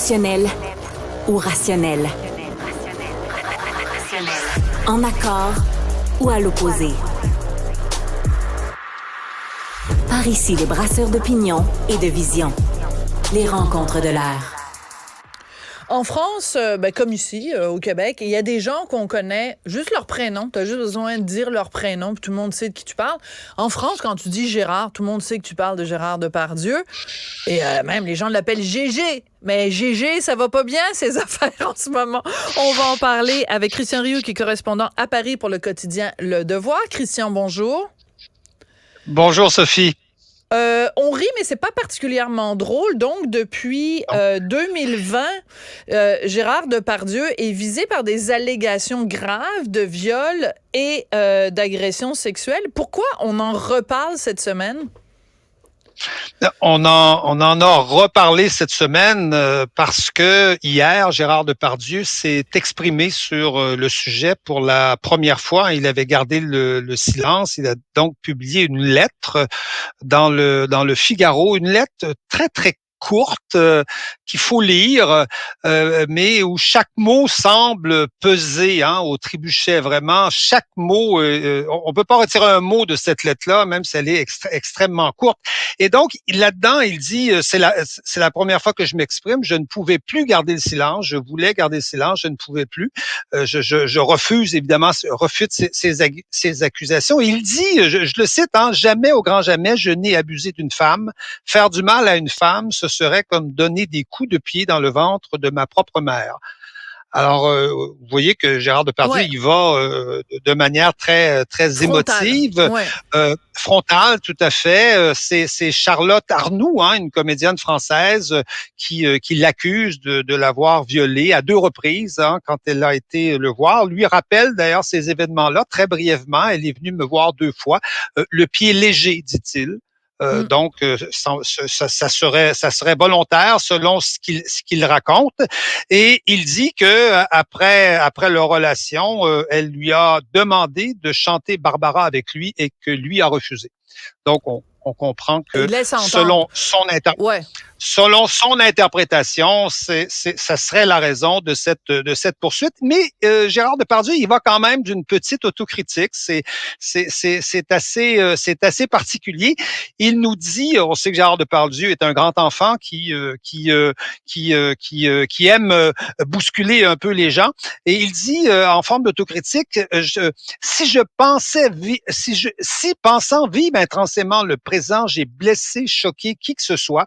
Émotionnel ou rationnel? En accord ou à l'opposé? Par ici, les brasseurs d'opinion et de vision. Les rencontres de l'air. En France, comme ici, au Québec, il y a des gens qu'on connaît juste leur prénom. Tu as juste besoin de dire leur prénom, puis tout le monde sait de qui tu parles. En France, quand tu dis Gérard, tout le monde sait que tu parles de Gérard Depardieu. Et même les gens l'appellent Gégé. Mais Gégé, ça va pas bien, ces affaires en ce moment. On va en parler avec Christian Rioux, qui est correspondant à Paris pour le quotidien Le Devoir. Christian, bonjour. Bonjour, Sophie. On rit, mais c'est pas particulièrement drôle. Donc, depuis 2020, Gérard Depardieu est visé par des allégations graves de viol et d'agression sexuelle. Pourquoi on en reparle cette semaine? On en a reparlé cette semaine parce que hier, Gérard Depardieu s'est exprimé sur le sujet pour la première fois. Il avait gardé le silence. Il a donc publié une lettre dans le Figaro, une lettre très, très courte qu'il faut lire, mais où chaque mot semble peser au trébuchet. Vraiment, chaque mot, on peut pas retirer un mot de cette lettre-là, même si elle est extrêmement courte. Et donc, là-dedans, il dit, c'est la première fois que je m'exprime, je ne pouvais plus garder le silence, je voulais garder le silence, je ne pouvais plus. Je refuse, évidemment, refute ces accusations. Il dit, je le cite, jamais, au grand jamais, je n'ai abusé d'une femme. Faire du mal à une femme, ce serait comme donner des coups de pied dans le ventre de ma propre mère. Alors, vous voyez que Gérard Depardieu, il va de manière très très émotive, frontale, tout à fait. C'est Charlotte Arnoux, une comédienne française, qui l'accuse de l'avoir violée à 2 reprises quand elle a été le voir. Lui rappelle d'ailleurs ces événements-là très brièvement. Elle est venue me voir 2 fois. Le pied léger, dit-il. Donc, ça serait volontaire selon ce qu'il raconte. Et il dit que après leur relation, elle lui a demandé de chanter Barbara avec lui et que lui a refusé. Donc, on comprend que selon son interprétation, ça serait la raison de cette poursuite. Mais Gérard Depardieu, il va quand même d'une petite autocritique. C'est assez particulier. Il nous dit, on sait que Gérard Depardieu est un grand enfant qui aime bousculer un peu les gens, et il dit en forme d'autocritique, si pensant vivre intensément le présent, j'ai blessé, choqué qui que ce soit,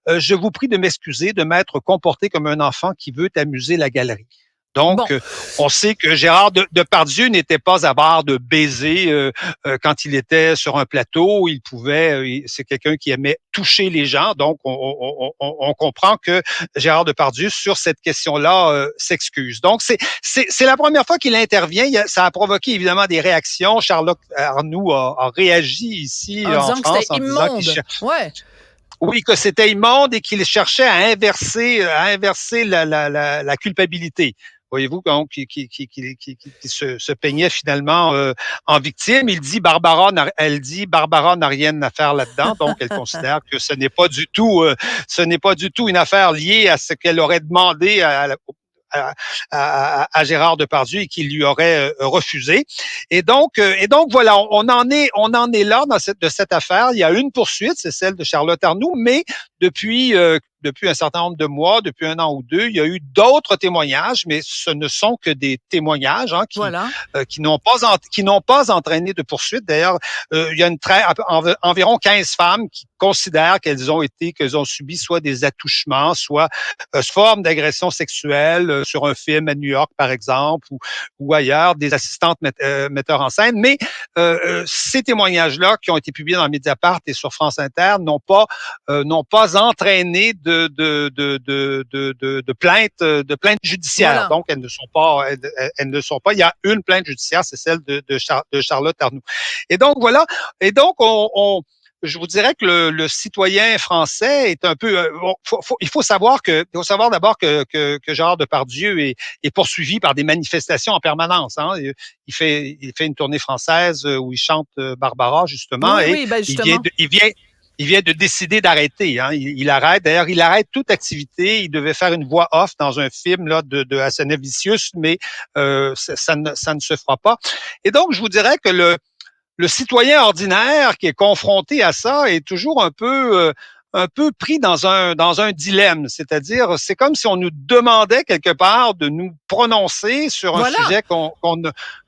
je vous prie de m'excuser de m'être comporté comme un enfant qui veut amuser la galerie. Donc, on sait que Gérard Depardieu n'était pas avare de baiser quand il était sur un plateau. Il pouvait, c'est quelqu'un qui aimait toucher les gens. Donc, on comprend que Gérard Depardieu, sur cette question-là, s'excuse. Donc, c'est la première fois qu'il intervient. Ça a provoqué évidemment des réactions. Charlotte Arnoux a réagi ici en France en disant qu'il oui, que c'était immonde et qu'il cherchait à inverser la culpabilité. Voyez-vous, donc, qui se peignait finalement en victime. Elle dit Barbara n'a rien à faire là-dedans, donc elle considère que ce n'est pas du tout une affaire liée à ce qu'elle aurait demandé à Gérard Depardieu et qu'il lui aurait refusé. Et donc voilà, on en est là de cette affaire. Il y a une poursuite, c'est celle de Charlotte Arnoux, mais depuis un certain nombre de mois, depuis 1 an ou 2, il y a eu d'autres témoignages, mais ce ne sont que des témoignages qui n'ont pas entraîné de poursuite. D'ailleurs, il y a environ 15 femmes qui considèrent qu'elles ont subi soit des attouchements, soit formes d'agression sexuelle sur un film à New York, par exemple, ou ailleurs, des assistantes metteurs en scène. Mais ces témoignages-là, qui ont été publiés dans Mediapart et sur France Inter, n'ont pas entraîné de plaintes judiciaires. Voilà. Donc, elles ne sont pas. Il y a une plainte judiciaire, c'est celle de Charlotte Arnoux. Et donc, voilà. Et donc, je vous dirais que le citoyen français est un peu. Il faut savoir d'abord que Gérard Depardieu est poursuivi par des manifestations en permanence. Il fait une tournée française où il chante Barbara justement, justement. il vient de décider d'arrêter. Hein. Il arrête. D'ailleurs, il arrête toute activité. Il devait faire une voix off dans un film là de Hazanavicius, mais ça ne se fera pas. Et donc, je vous dirais que le citoyen ordinaire qui est confronté à ça est toujours un peu pris dans un dilemme, c'est-à-dire c'est comme si on nous demandait quelque part de nous prononcer sur un sujet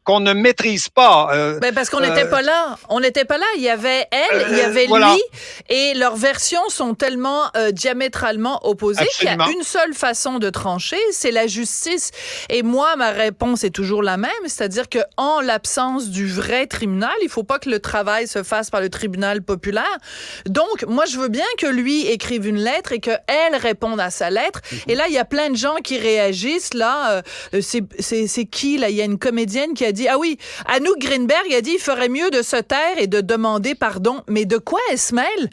qu'on ne maîtrise pas. Ben parce qu'on n'était pas là. On n'était pas là. Il y avait elle, il y avait lui, et leurs versions sont tellement diamétralement opposées qu'il y a une seule façon de trancher, c'est la justice. Et moi, ma réponse est toujours la même, c'est-à-dire que en l'absence du vrai tribunal, il faut pas que le travail se fasse par le tribunal populaire. Donc, moi, je veux bien que lui écrive une lettre et que elle réponde à sa lettre. Et là, il y a plein de gens qui réagissent. Là, c'est qui là? Il y a une comédienne qui a dit, ah oui, Anouk Greenberg a dit, il ferait mieux de se taire et de demander pardon. Mais de quoi elle se mêle?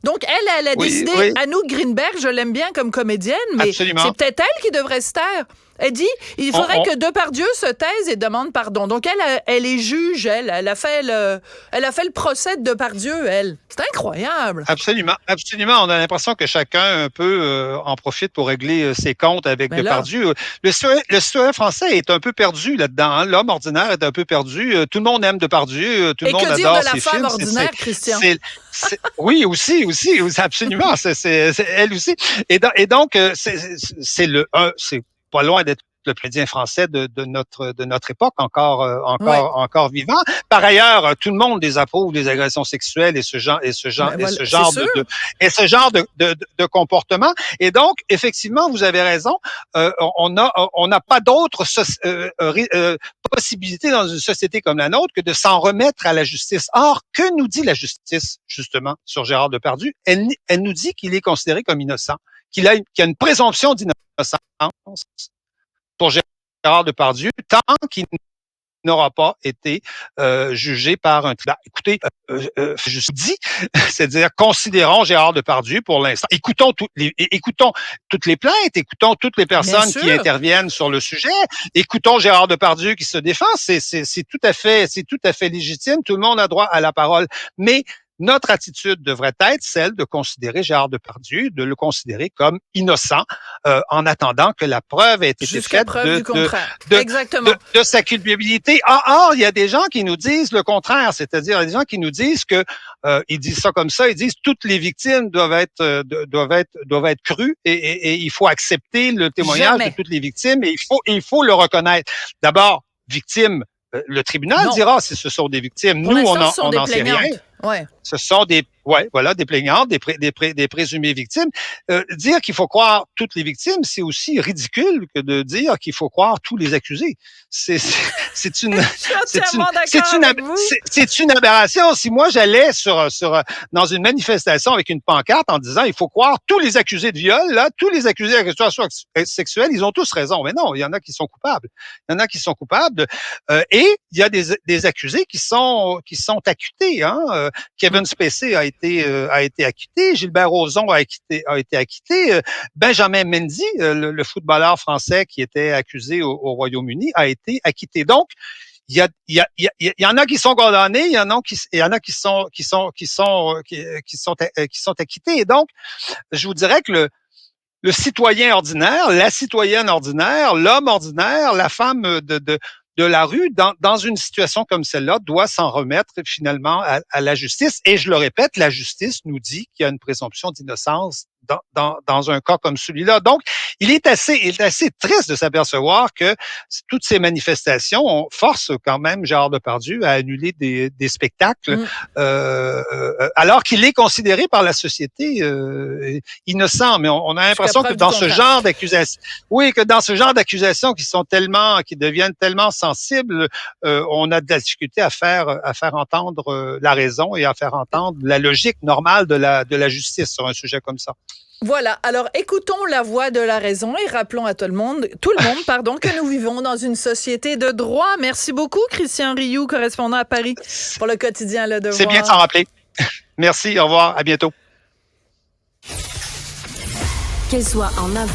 Donc, elle a décidé, Anouk Greenberg, je l'aime bien comme comédienne, mais c'est peut-être elle qui devrait se taire. Elle dit, il faudrait que Depardieu se taise et demande pardon. Donc, elle est juge, elle a fait le procès de Depardieu, elle. C'est incroyable. Absolument. On a l'impression que chacun un peu en profite pour régler ses comptes avec Depardieu. Le citoyen français est un peu perdu là-dedans. Hein. L'homme ordinaire est un peu perdu. Tout le monde aime Depardieu. Tout le monde adore ses films. Et que dire de la femme ordinaire, Christian? Oui, aussi, absolument. C'est elle aussi. Et donc, c'est pas loin d'être le comédien français de notre époque encore vivant. Par ailleurs, tout le monde désapprouve les agressions sexuelles et ce genre de comportement. Et donc, effectivement, vous avez raison. On n'a pas d'autre possibilité dans une société comme la nôtre que de s'en remettre à la justice. Or, que nous dit la justice justement sur Gérard Depardieu? Elle nous dit qu'il est considéré comme innocent, qu'il y a une présomption d'innocence pour Gérard Depardieu, tant qu'il n'aura pas été jugé par un tribunal. Écoutez, je dis, c'est-à-dire considérons Gérard Depardieu pour l'instant. Écoutons toutes les plaintes, écoutons toutes les personnes qui interviennent sur le sujet. Écoutons Gérard Depardieu qui se défend. C'est tout à fait légitime. Tout le monde a droit à la parole, mais notre attitude devrait être celle de considérer Gérard Depardieu, de le considérer comme innocent, en attendant que la preuve ait été faite de sa culpabilité. Or, il y a des gens qui nous disent le contraire, c'est-à-dire il y a des gens qui nous disent que ils disent ça comme ça, ils disent toutes les victimes doivent être crues et il faut accepter le témoignage de toutes les victimes et il faut le reconnaître. D'abord, victime. Le tribunal dira si ce sont des victimes. Nous, on n'en sait rien. Ouais. Ce sont des plaignantes, des présumées victimes. Dire qu'il faut croire toutes les victimes, c'est aussi ridicule que de dire qu'il faut croire tous les accusés. C'est une aberration. Si moi j'allais dans une manifestation avec une pancarte en disant il faut croire tous les accusés de viol, là, tous les accusés d'agression sexuelle, ils ont tous raison. Mais non, il y en a qui sont coupables. Et il y a des accusés qui sont acquittés. Hein. Kevin Spacey a été acquitté, Gilbert Rozon a été acquitté, Benjamin Mendy, le footballeur français qui était accusé au Royaume-Uni, a été acquitté. Donc, il y en a qui sont condamnés, il y en a qui sont acquittés. Et donc, je vous dirais que le citoyen ordinaire, la citoyenne ordinaire, l'homme ordinaire, la femme de la rue, dans une situation comme celle-là, doit s'en remettre finalement à la justice. Et je le répète, la justice nous dit qu'il y a une présomption d'innocence dans un cas comme celui-là. Donc, il est assez triste de s'apercevoir que toutes ces manifestations forcent quand même Gérard Depardieu à annuler des spectacles, alors qu'il est considéré par la société innocent. Mais on a l'impression que dans ce genre d'accusations qui deviennent tellement sensibles, on a de la difficulté à faire entendre la raison et à faire entendre la logique normale de la justice sur un sujet comme ça. Voilà. Alors, écoutons la voix de la raison et rappelons à tout le monde, que nous vivons dans une société de droit. Merci beaucoup, Christian Rioux, correspondant à Paris pour le quotidien Le Devoir. C'est bien de s'en rappeler. Merci. Au revoir. À bientôt. Qu'elle soit en avant